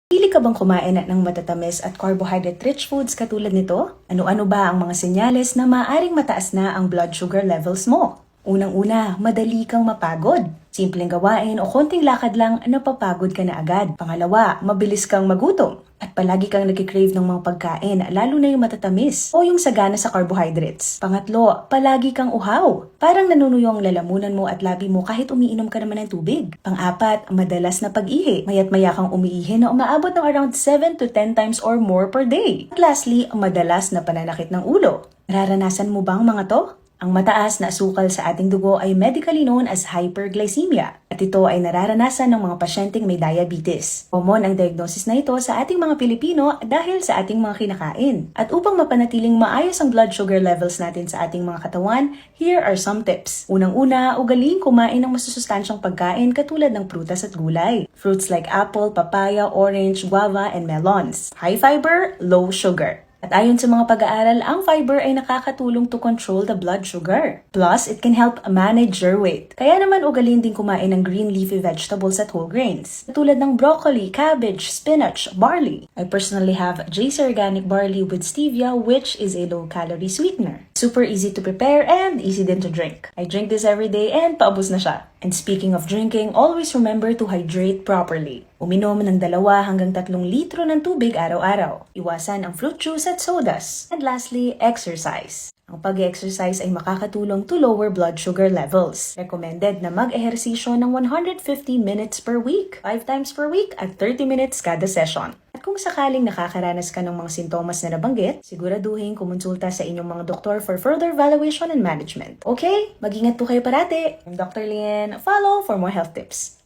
Pili ka bang kumain ng matatamis at carbohydrate-rich foods katulad nito? Ano-ano ba ang mga senyales na maaaring mataas na ang blood sugar levels mo? Unang-una, madali kang mapagod. Simpleng gawain o konting lakad lang, napapagod ka na agad. Pangalawa, mabilis kang magutom. At palagi kang nagkikrave ng mga pagkain, lalo na yung matatamis o yung sagana sa carbohydrates. Pangatlo, palagi kang uhaw. Parang nanunuyo ang lalamunan mo at labi mo kahit umiinom ka naman ng tubig. Pang-apat, madalas na pag-ihi. Mayat maya kang umiihi na umaabot ng around 7 to 10 times or more per day. At lastly, madalas na pananakit ng ulo. Nararanasan mo ba ang mga to? Ang mataas na asukal sa ating dugo ay medically known as hyperglycemia at ito ay nararanasan ng mga pasyenteng may diabetes. Common ang diagnosis na ito sa ating mga Pilipino dahil sa ating mga kinakain. At upang mapanatiling maayos ang blood sugar levels natin sa ating mga katawan, here are some tips. Unang-una, ugaliing kumain ng masusustansyang pagkain katulad ng prutas at gulay. Fruits like apple, papaya, orange, guava, and melons. High fiber, low sugar. At ayon sa mga pag-aaral, ang fiber ay nakakatulong to control the blood sugar. Plus, it can help manage your weight. Kaya naman ugaliin din kumain ng green leafy vegetables at whole grains. Tulad ng broccoli, cabbage, spinach, barley. I personally have JC Organic Barley with stevia, which is a low-calorie sweetener. Super easy to prepare and easy din to drink. I drink this every day and paubos na siya. And speaking of drinking, always remember to hydrate properly. Uminom ng 2 hanggang 3 litro ng tubig araw-araw. Iwasan ang fruit juice at sodas. And lastly, exercise. Ang pag-exercise ay makakatulong to lower blood sugar levels. Recommended na mag-ehersisyo ng 150 minutes per week, 5 times per week at 30 minutes kada session. At kung sakaling nakakaranas ka ng mga sintomas na nabanggit, siguraduhin kumonsulta sa inyong mga doktor for further evaluation and management. Okay? Mag-ingat po kayo parati. I'm Dr. Lien. Follow for more health tips.